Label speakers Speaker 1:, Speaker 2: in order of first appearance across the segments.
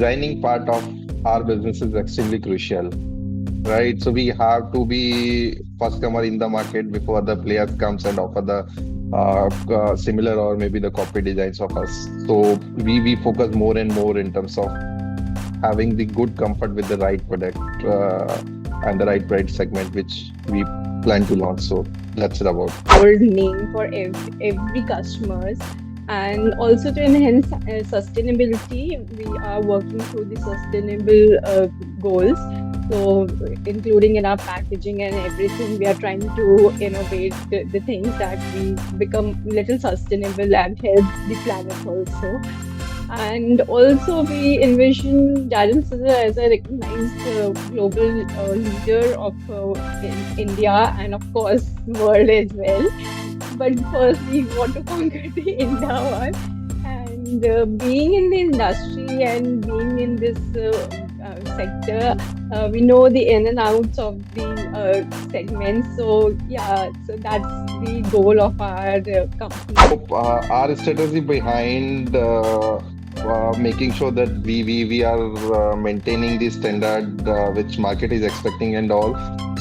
Speaker 1: designing part of our business is extremely crucial, right? So we have to be first comer in the market before other players comes and offer the similar or maybe the copy designs of us. So we focus more and more in terms of having the good comfort with the right product and the right price segment which we plan to launch. So that's it about.
Speaker 2: Old name for every customers, and also to enhance sustainability, we are working through the sustainable goals. So including in our packaging and everything, we are trying to innovate the things that we become little sustainable and help the planet also. And also, we envision Darren Scissor as a recognized global leader of India and, of course, world as well. But first, we want to conquer the India one. And being in the industry and being in this sector, we know the in and outs of the segments. So, yeah, so that's the goal of our company.
Speaker 1: Our strategy behind making sure that we are maintaining the standard which market is expecting and all.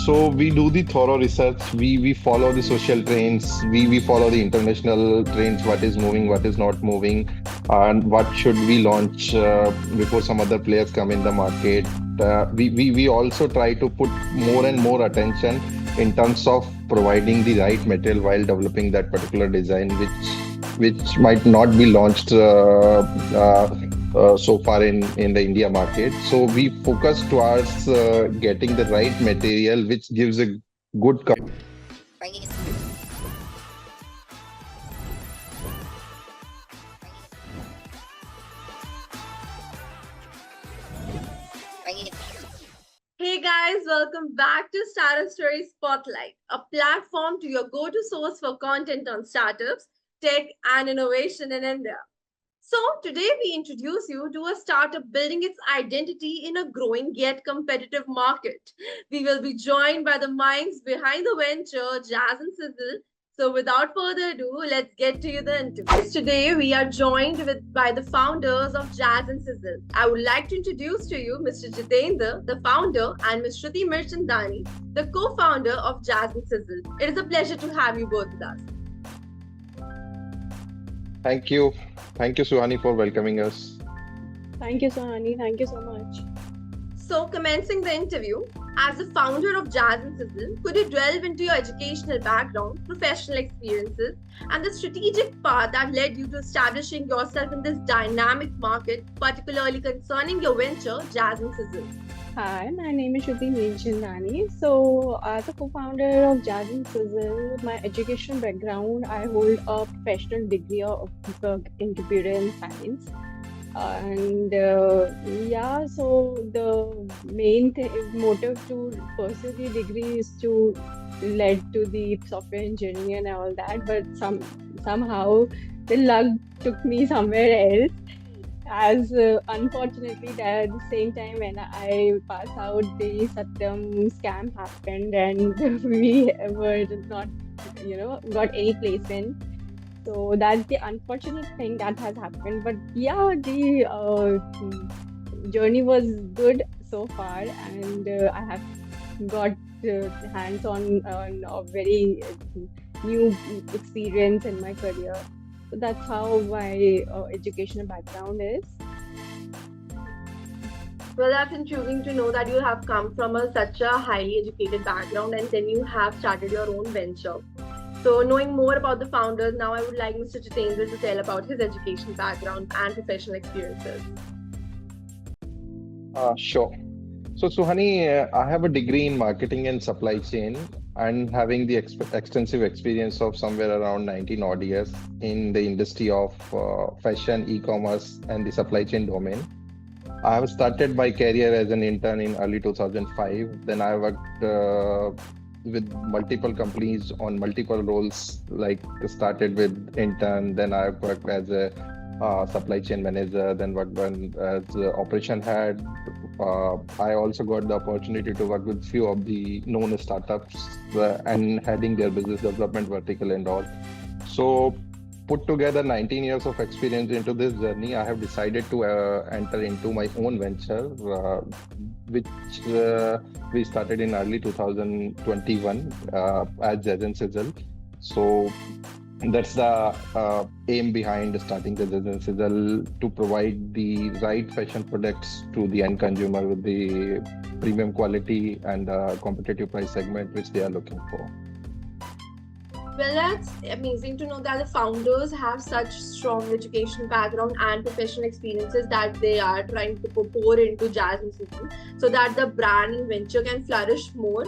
Speaker 1: So we do the thorough research. We follow the social trends. We follow the international trends. What is moving, what is not moving, and what should we launch before some other players come in the market. We also try to put more and more attention in terms of providing the right material while developing that particular design, which might not be launched so far in the India market. So we focus towards getting the right material, which gives a good.
Speaker 3: Hey guys, welcome back to Startup Story Spotlight, a platform to your go-to source for content on startups, tech, and innovation in India. So today we introduce you to a startup building its identity in a growing yet competitive market. We will be joined by the minds behind the venture, Jazz and Sizzle. So without further ado, let's get to the interview. Today we are joined by the founders of Jazz and Sizzle. I would like to introduce to you Mr. Jitendra, the founder, and Ms. Shruti Mirchandani, the co-founder of Jazz and Sizzle. It is a pleasure to have you both with us.
Speaker 1: Thank you. Thank you, Suhani, for welcoming us.
Speaker 2: Thank you, Sohani. Thank you so much.
Speaker 3: So, commencing the interview, as the founder of Jazz and Sizzle, could you delve into your educational background, professional experiences, and the strategic path that led you to establishing yourself in this dynamic market, particularly concerning your venture, Jazz and Sizzle?
Speaker 2: Hi, my name is Shruti Mirchandani. So, as a co-founder of Jazz and Sizzle, my education background, I hold a professional degree in computer science. And yeah, so the main motive to pursue the degree is to lead to the software engineering and all that, but somehow the luck took me somewhere else. As unfortunately, that at the same time when I passed out, the Satyam scam happened, and we were not, got any placement. So that's the unfortunate thing that has happened. But yeah, the journey was good so far, and I have got hands on a very new experience in my career. So that's how my educational background is.
Speaker 3: Well, that's intriguing to know that you have come from such a highly educated background and then you have started your own venture. So, knowing more about the founders, now I would like Mr. Jitendra to tell about his education background and professional experiences.
Speaker 1: Sure. So, Suhani, I have a degree in marketing and supply chain, and having the extensive experience of somewhere around 19 odd years in the industry of fashion, e-commerce, and the supply chain domain. I have started my career as an intern in early 2005. Then I worked with multiple companies on multiple roles, like started with intern, then I worked as a supply chain manager, then worked as operation head. I also got the opportunity to work with few of the known startups and heading their business development vertical and all. So put together 19 years of experience into this journey, I have decided to enter into my own venture, which we started in early 2021 as Judge and Sizzle. So that's the aim behind starting the Judge and Sizzle, to provide the right fashion products to the end consumer with the premium quality and competitive price segment which they are looking for.
Speaker 3: Well, that's amazing to know that the founders have such strong education background and professional experiences that they are trying to pour into Jazz and Sizzle, so that the brand and venture can flourish more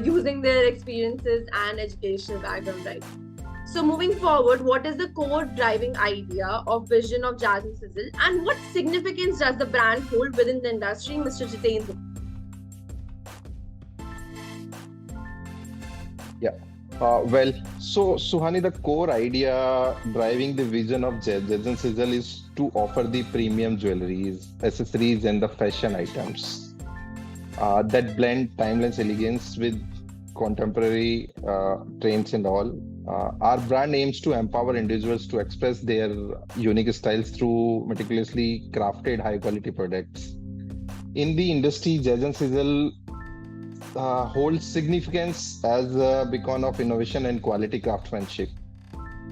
Speaker 3: using their experiences and educational background, right? So moving forward, what is the core driving idea of vision of Jazz and Sizzle, and what significance does the brand hold within the industry, Mr. Jitendra?
Speaker 1: So Suhani, the core idea driving the vision of Judge and Sizzle is to offer the premium jewelries, accessories, and the fashion items that blend timeless elegance with contemporary trends and all. Our brand aims to empower individuals to express their unique styles through meticulously crafted, high-quality products. In the industry, Judge and Sizzle holds significance as a beacon of innovation and quality craftsmanship.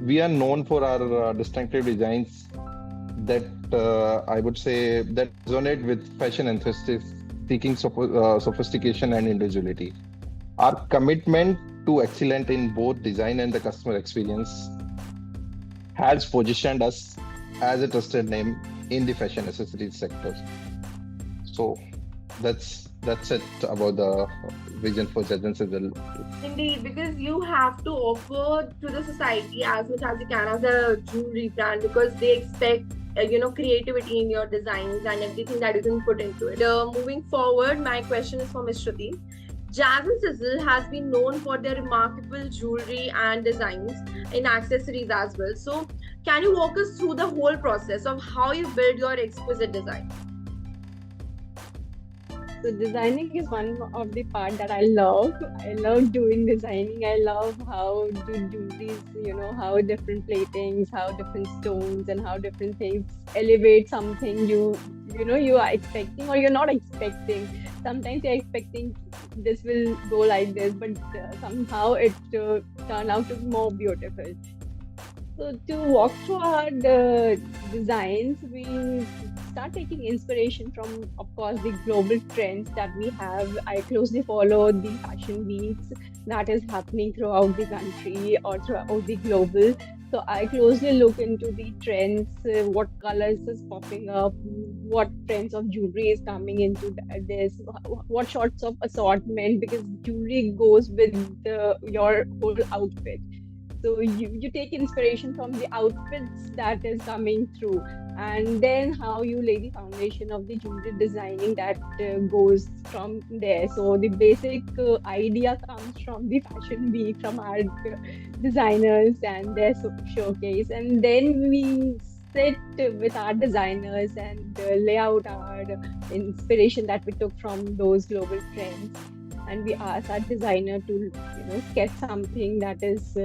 Speaker 1: We are known for our distinctive designs that I would say that resonate with fashion enthusiasts seeking sophistication and individuality. Our commitment to excellence in both design and the customer experience has positioned us as a trusted name in the fashion accessories sector. So that's it about the vision for Judge and Sizzle.
Speaker 3: Indeed, because you have to offer to the society as much as you can as a jewelry brand, because they expect creativity in your designs and everything that you can put into it. Moving forward, my question is for Ms. Shruti. Jazz and Sizzle has been known for their remarkable jewelry and designs in accessories as well. So, can you walk us through the whole process of how you build your exquisite design?
Speaker 2: So designing is one of the part that I love. I love doing designing. I love how the jewelries, how different platings, how different stones, and how different things elevate something you are expecting or you're not expecting. Sometimes you're expecting this will go like this, but somehow it turn out to be more beautiful. So to walk through our designs, we start taking inspiration from, of course, the global trends that we have. I closely follow the fashion weeks that is happening throughout the country or throughout the global. So I closely look into the trends, what colors is popping up, what trends of jewelry is coming into this, what sorts of assortment, because jewelry goes with your whole outfit. So you take inspiration from the outfits that is coming through, and then how you lay the foundation of the jewelry designing that goes from there. So the basic idea comes from the fashion week, from our designers and their showcase, and then we sit with our designers and lay out our inspiration that we took from those global trends. And we ask our designer to sketch something that is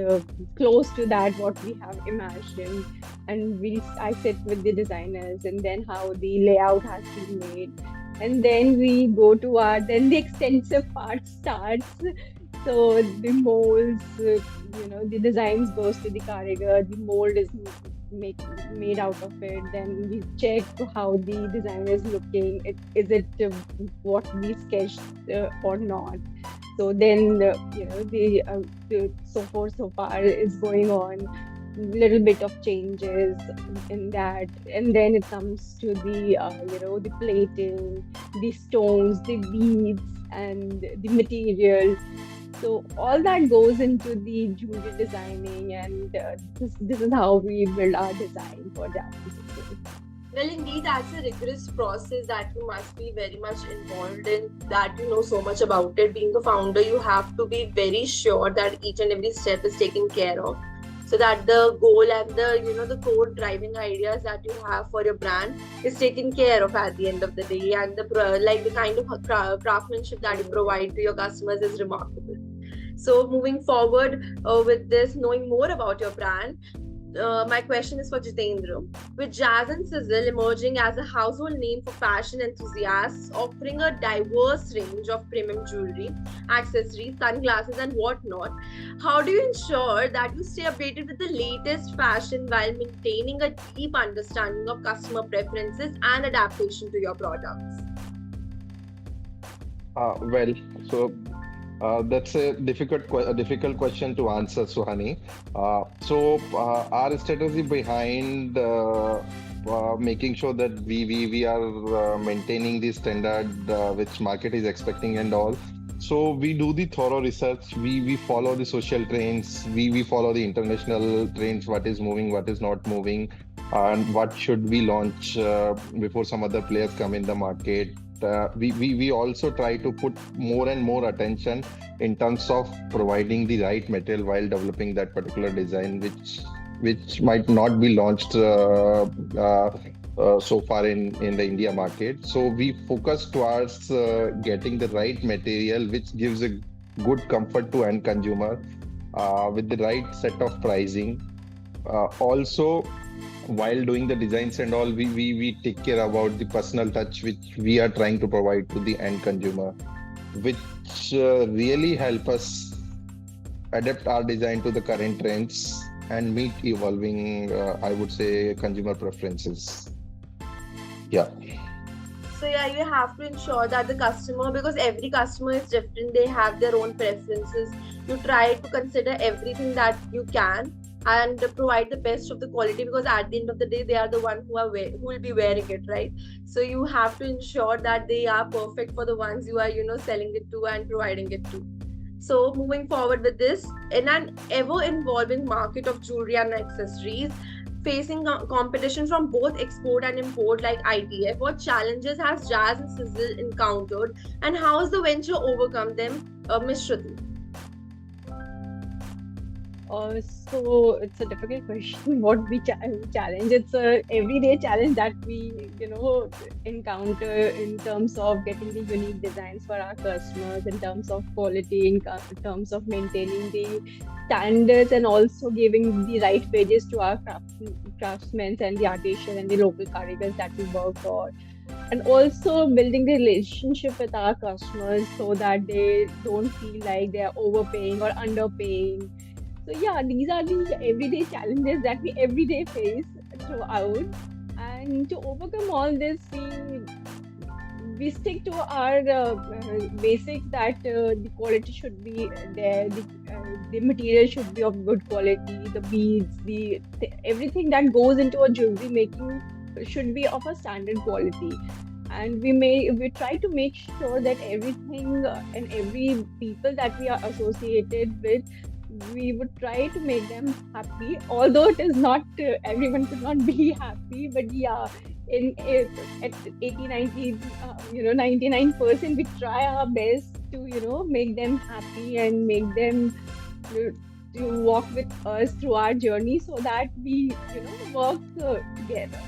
Speaker 2: close to that what we have imagined, and I sit with the designers, and then how the layout has been made, and then we go to then the extensive part starts. So the molds, the designs goes to the karigar, the mold is made out of it. Then we check how the design is looking. Is it what we sketched or not? So then the so far is going on. Little bit of changes in that, and then it comes to the the plating, the stones, the beads, and the material. So all that goes into the jewelry designing, and this is how we build our design for that.
Speaker 3: Well, indeed, that's a rigorous process that you must be very much involved in, that you know so much about it. Being a founder, you have to be very sure that each and every step is taken care of, so that the goal and the core driving ideas that you have for your brand is taken care of at the end of the day, and the kind of craftsmanship that you provide to your customers is remarkable. So moving forward with this, knowing more about your brand, my question is for Jitendra. With Jazz and Sizzle emerging as a household name for fashion enthusiasts, offering a diverse range of premium jewelry, accessories, sunglasses, and whatnot, how do you ensure that you stay updated with the latest fashion while maintaining a deep understanding of customer preferences and adaptation to your products?
Speaker 1: Well, so that's a difficult question to answer, Suhani. Our strategy behind making sure that we are maintaining the standard which market is expecting and all. So we do the thorough research. We follow the social trends. We follow the international trends. What is moving, what is not moving, and what should we launch before some other players come in the market. We also try to put more and more attention in terms of providing the right material while developing that particular design, which might not be launched so far in the India market. So we focus towards getting the right material which gives a good comfort to end consumer with the right set of pricing. Also, while doing the designs and all, we take care about the personal touch which we are trying to provide to the end consumer, which really help us adapt our design to the current trends and meet evolving, I would say, consumer preferences. Yeah.
Speaker 3: So yeah, you have to ensure that the customer, because every customer is different, they have their own preferences. You try to consider everything that you can and provide the best of the quality, because at the end of the day they are the one who will be wearing it, right? So you have to ensure that they are perfect for the ones you are selling it to and providing it to. So moving forward with this, in an ever evolving market of jewelry and accessories, facing competition from both export and import like ITF, what challenges has Jazz and Sizzle encountered, and how has the venture overcome them, Ms. Shruti?
Speaker 2: So it's a difficult question. What we challenge? It's a everyday challenge that we encounter in terms of getting the unique designs for our customers, in terms of quality, in terms of maintaining the standards, and also giving the right wages to our craftsmen and the artisans and the local carriers that we work for. And also building the relationship with our customers so that they don't feel like they are overpaying or underpaying. So yeah, these are the everyday challenges that we every day face throughout. And to overcome all this, we stick to our basics that the quality should be there, the material should be of good quality, the beads, everything that goes into a jewelry making should be of a standard quality. And we try to make sure that everything and every people that we are associated with, we would try to make them happy, although it is not everyone could not be happy, but yeah, at 80 90 99%, we try our best to make them happy and make them to walk with us through our journey, so that we work together.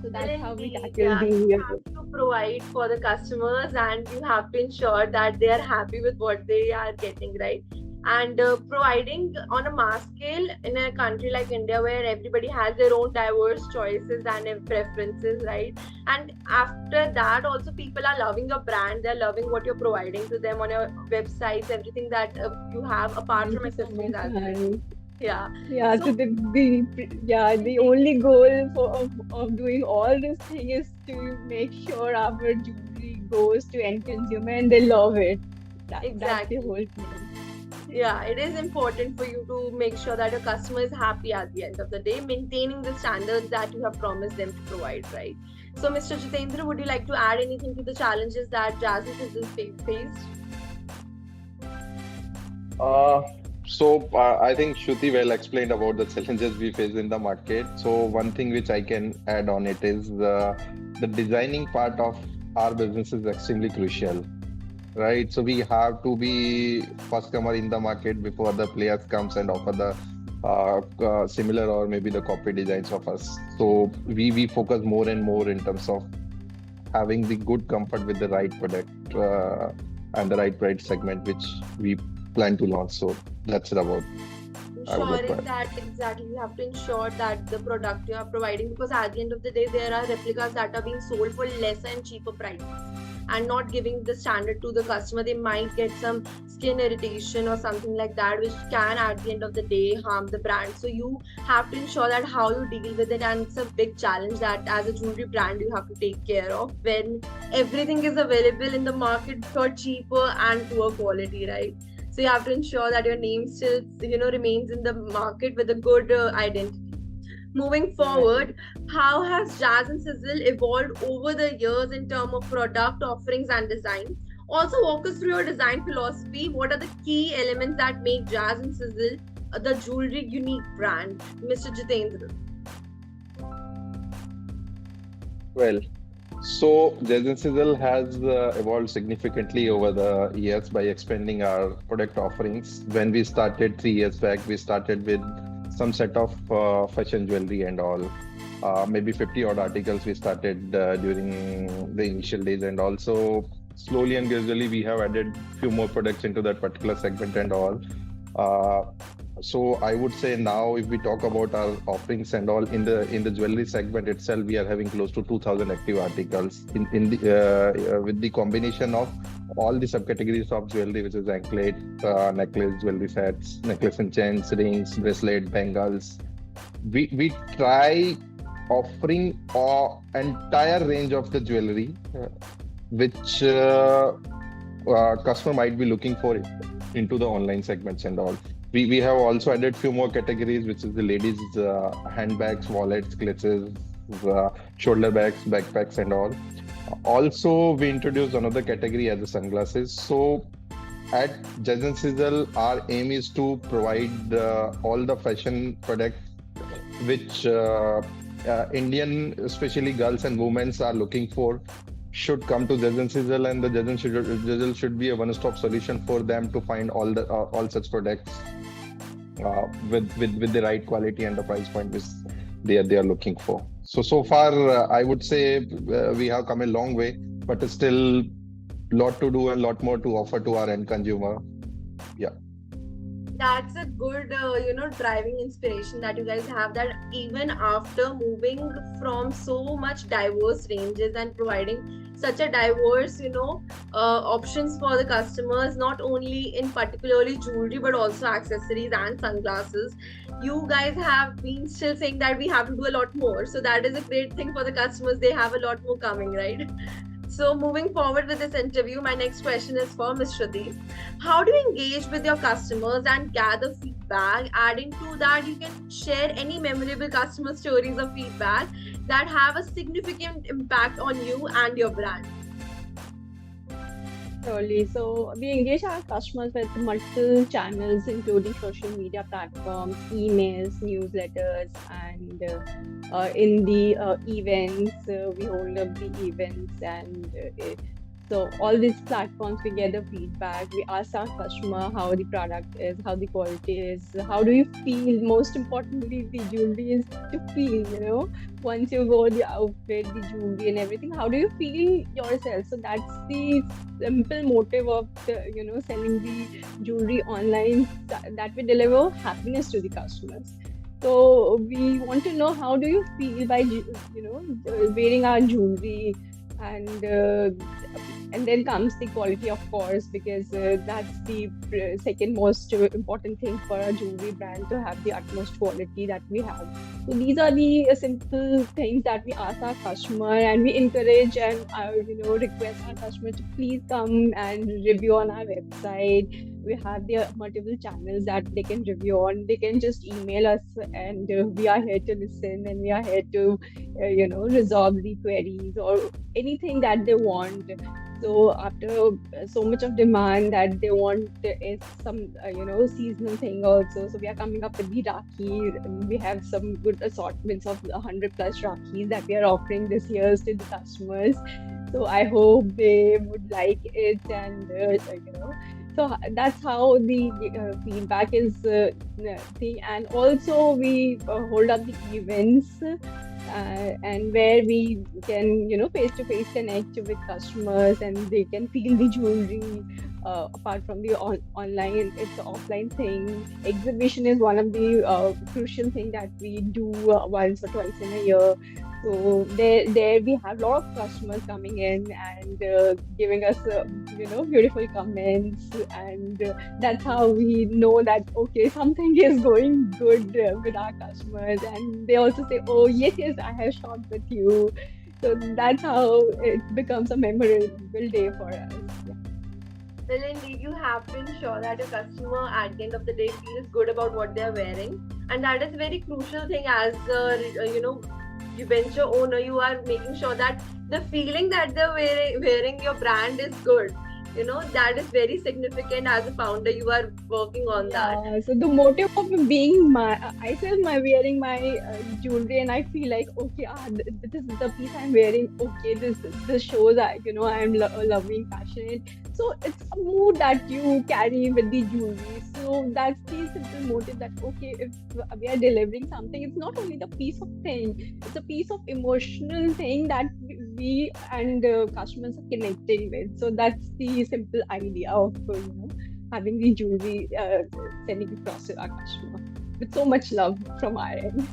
Speaker 2: So that's how we tackle
Speaker 3: you have to provide for the customers, and you have to ensure that they are happy with what they are getting, right? And providing on a mass scale in a country like India, where everybody has their own diverse choices and preferences, right? And after that, also people are loving your brand, they're loving what you're providing to them on your websites, everything that you have apart from accessories as well. Yeah.
Speaker 2: So the only goal of doing all this thing is to make sure our jewelry goes to end consumer and they love it.
Speaker 3: Exactly.
Speaker 2: That's the whole thing.
Speaker 3: Yeah, it is important for you to make sure that your customer is happy at the end of the day, maintaining the standards that you have promised them to provide, right? So, Mr. Jitendra, would you like to add anything to the challenges that Jazz and Sizzle faced?
Speaker 1: I think Shruti well explained about the challenges we face in the market. So one thing which I can add on it is the designing part of our business is extremely crucial, right? So we have to be first comer in the market before other players comes and offer the similar or maybe the copy designs of us. So we focus more and more in terms of having the good comfort with the right product and the right price segment which we plan to launch. So that's it about. I would
Speaker 3: ensuring
Speaker 1: require.
Speaker 3: that exactly you have to ensure that the product you are providing, because at the end of the day there are replicas that are being sold for lesser and cheaper prices and not giving the standard to the customer. They might get some skin irritation or something like that, which can at the end of the day harm the brand. So you have to ensure that how you deal with it, and it's a big challenge that as a jewelry brand you have to take care of when everything is available in the market for cheaper and poor quality, right? So you have to ensure that your name still remains in the market with a good identity. Moving forward, how has Jazz and Sizzle evolved over the years in terms of product offerings and design? Also, walk us through your design philosophy. What are the key elements that make Jazz and Sizzle the jewelry unique brand, Mr. Jitendra?
Speaker 1: Well, so Jason Sizzle has evolved significantly over the years by expanding our product offerings. When we started 3 years back, we started with some set of fashion jewelry and all. Maybe 50 odd articles we started during the initial days, and also slowly and gradually we have added few more products into that particular segment and all. Uh, so I would say now, if we talk about our offerings and all in the jewelry segment itself, we are having close to 2,000 active articles in the with the combination of all the subcategories of jewelry, which is anklet, necklace, jewelry sets, necklace and chains, rings, bracelet, bangles. We try offering entire range of the jewelry which customer might be looking for into the online segments and all. We have also added few more categories, which is the ladies handbags, wallets, clutches, shoulder bags, backpacks and all. Also, we introduced another category as the sunglasses. So at Judge & Sizzle, our aim is to provide all the fashion products which Indian, especially girls and women, are looking for, should come to Judge & Sizzle, and the Sizzle should be a one-stop solution for them to find all such products with the right quality and the price point which they are looking for. So far, I would say we have come a long way, but it's still lot to do and lot more to offer to our end consumer. Yeah.
Speaker 3: That's a good driving inspiration that you guys have, that even after moving from so much diverse ranges and providing such a diverse options for the customers, not only in particularly jewelry but also accessories and sunglasses, you guys have been still saying that we have to do a lot more. So that is a great thing for the customers. They have a lot more coming, right? So moving forward with this interview, my next question is for Ms. Shruti. How do you engage with your customers and gather feedback? Adding to that, you can share any memorable customer stories or feedback that have a significant impact on you and your brand.
Speaker 2: Surely. So we engage our customers with multiple channels, including social media platforms, emails, newsletters, and in the events, we hold up the events, and so all these platforms we get the feedback. We ask our customer how the product is, how the quality is, how do you feel. Most importantly, the jewelry is to feel. Once you wear the outfit, the jewelry and everything, how do you feel yourself? So that's the simple motive of selling the jewelry online, that we deliver happiness to the customers. So we want to know how do you feel by wearing our jewelry, and then comes the quality, of course, because that's the second most important thing for a jewelry brand, to have the utmost quality that we have. So these are the simple things that we ask our customer, and we encourage and request our customer to please come and review on our website. We have the multiple channels that they can review on. They can just email us, and we are here to listen, and we are here to resolve the queries or anything that they want. So after so much of demand that they want is some seasonal thing also. So we are coming up with the Rakhi. We have some good assortments of 100 plus Rakhis that we are offering this year to the customers. So I hope they would like it, and so that's how the feedback is thing. And also we hold up the events. and where we can, face to face connect with customers and they can feel the jewelry. Apart from the online, it's an offline thing. Exhibition is one of the crucial thing that we do once or twice in a year. So there we have a lot of customers coming in and giving us, beautiful comments, and that's how we know that okay, something is going good with our customers, and they also say, "Oh yes, yes, I have shopped with you." So that's how it becomes a memorable day for us. Yeah.
Speaker 3: Well, indeed, you have to ensure that your customer at the end of the day feels good about what they are wearing, and that is a very crucial thing. As you venture owner, you are making sure that the feeling that they're wearing your brand is good. That is very significant. As a founder, you are working on that.
Speaker 2: Yeah, so the motive of being I feel my wearing my jewelry, and I feel like okay, this is the piece I'm wearing. Okay, this shows that I'm loving fashion. So it's a mood that you carry with the jewelry. So that's the simple motive that okay, if we are delivering something, it's not only the piece of thing; it's a piece of emotional thing that we and customers are connecting with. So that's the simple idea of having the jewelry sending across to our customer with so much love from our end.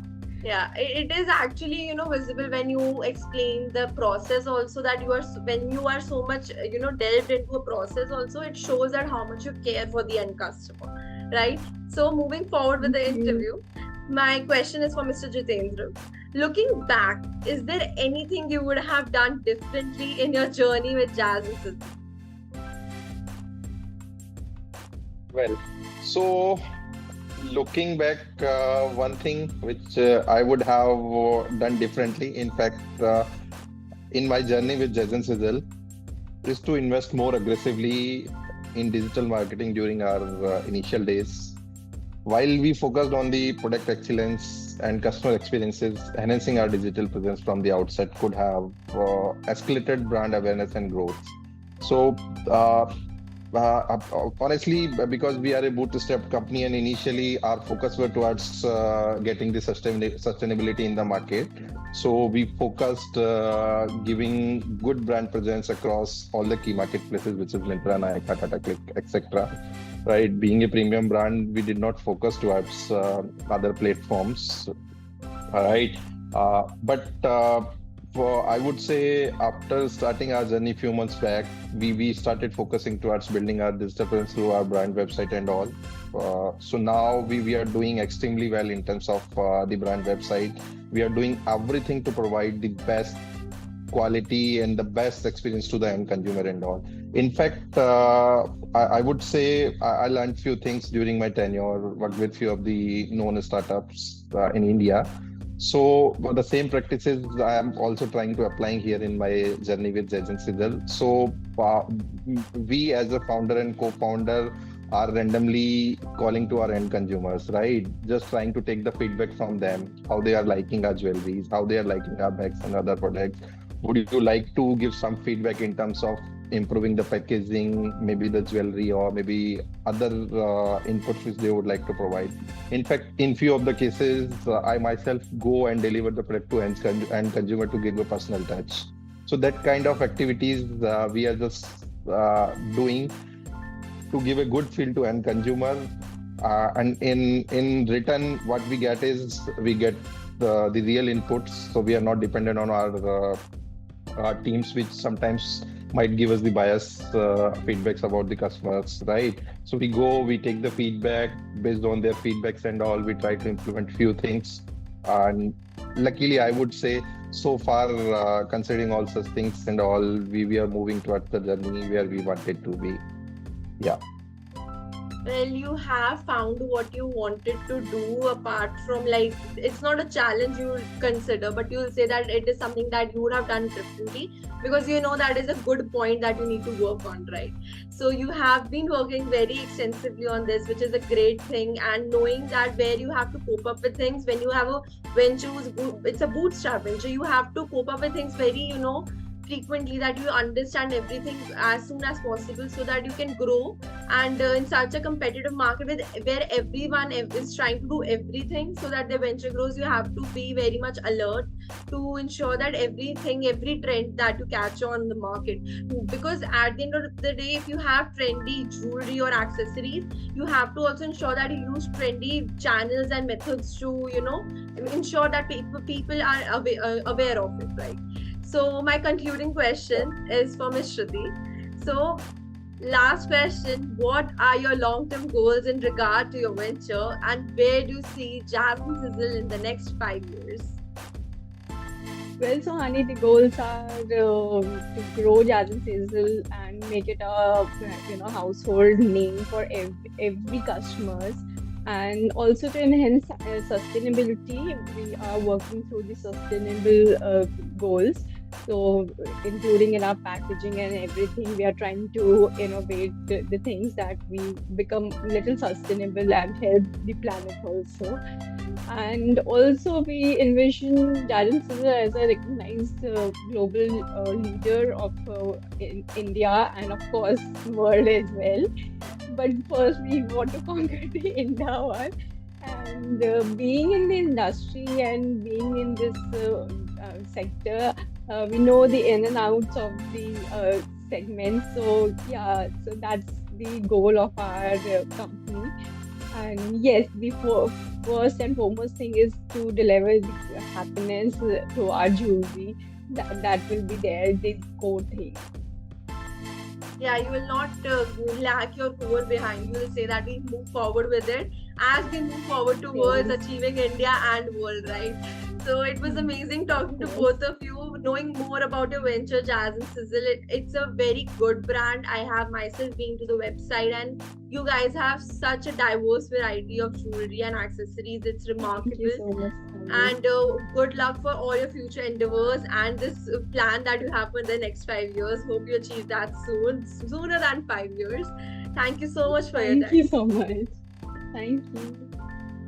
Speaker 3: Yeah, it is actually visible when you explain the process also, that when you are so much delved into a process also, it shows that how much you care for the end customer, right? So moving forward with the
Speaker 2: Thank you.
Speaker 3: interview, my question is for Mr. Jitendra. Looking back, is there anything you would have done differently in your journey with Jazz and Sizzle?
Speaker 1: Well, so looking back, one thing which I would have done differently, in fact, in my journey with Jazz and Sizzle, is to invest more aggressively in digital marketing during our initial days. While we focused on the product excellence and customer experiences, enhancing our digital presence from the outset could have escalated brand awareness and growth. So, honestly, because we are a bootstrap company and initially our focus were towards getting the sustainability in the market. So we focused giving good brand presence across all the key marketplaces, which is Myntra, Nykaa, Tata Click, etc. Right, being a premium brand, we did not focus towards other platforms. All right, I would say after starting our journey a few months back, we started focusing towards building our digital presence through our brand website and all. So now we are doing extremely well in terms of the brand website. We are doing everything to provide the best quality and the best experience to the end consumer and all. In fact, I would say I learned few things during my tenure, worked with few of the known startups in India. So the same practices I am also trying to apply here in my journey with Jazz and Sizzle. So we as a founder and co-founder are randomly calling to our end consumers, right? Just trying to take the feedback from them, how they are liking our jewelries, how they are liking our bags and other products. Would you like to give some feedback in terms of improving the packaging, maybe the jewelry, or maybe other inputs which they would like to provide? In fact, in few of the cases, I myself go and deliver the product to end consumer to give a personal touch. So that kind of activities we are just doing to give a good feel to end consumer. And in return, what we get is we get the real inputs. So we are not dependent on our teams, which sometimes might give us the bias feedbacks about the customers, right? So we take the feedback based on their feedbacks and all. We try to implement few things, and luckily, I would say so far, considering all such things and all, we are moving towards the journey where we wanted to be. Yeah.
Speaker 3: Well, you have found what you wanted to do, apart from, like, it's not a challenge you would consider, but you'll say that it is something that you would have done differently, because that is a good point that you need to work on, right? So you have been working very extensively on this, which is a great thing, and knowing that where you have to cope up with things when you have a venture, it's a bootstrap venture, you have to cope up with things very, frequently, that you understand everything as soon as possible, so that you can grow. And in such a competitive market where everyone is trying to do everything so that their venture grows, you have to be very much alert to ensure that every trend that you catch on the market. Because at the end of the day, if you have trendy jewelry or accessories, you have to also ensure that you use trendy channels and methods to, ensure that people are aware of it, right? So my concluding question is for Ms. Shruti. So last question, what are your long-term goals in regard to your venture, and where do you see Jazz and Sizzle in the next 5 years?
Speaker 2: Well, so honey, the goals are to grow Jazz and Sizzle and make it a household name for every customers, and also to enhance sustainability. We are working through the sustainable goals. So, including in our packaging and everything, we are trying to innovate the things that we become little sustainable and help the planet also. And also, we envision Darren Sizzle as a recognized global leader of in India and, of course, world as well. But first, we want to conquer the India one. And being in the industry and being in this sector, we know the in and outs of the segment. So, yeah, so that's the goal of our company. And yes, the first and foremost thing is to deliver the happiness to our jewelry. That will be there, the core thing.
Speaker 3: Yeah, you will not lack your core behind. You will say that we move forward with it as we move forward towards
Speaker 2: Yes.
Speaker 3: achieving India and world, right? So it was amazing talking to
Speaker 2: Yes.
Speaker 3: both of you, knowing more about your venture, Jazz and Sizzle. It's a very good brand. I have myself been to the website, and you guys have such a diverse variety of jewelry and accessories. It's
Speaker 2: Thank you
Speaker 3: remarkable.
Speaker 2: so much, Tanvi.
Speaker 3: And good luck for all your future endeavors and this plan that you have for the next 5 years. Hope you achieve that sooner than 5 years. Thank you so much for your
Speaker 2: Thank
Speaker 3: time.
Speaker 2: you so much. Thank you.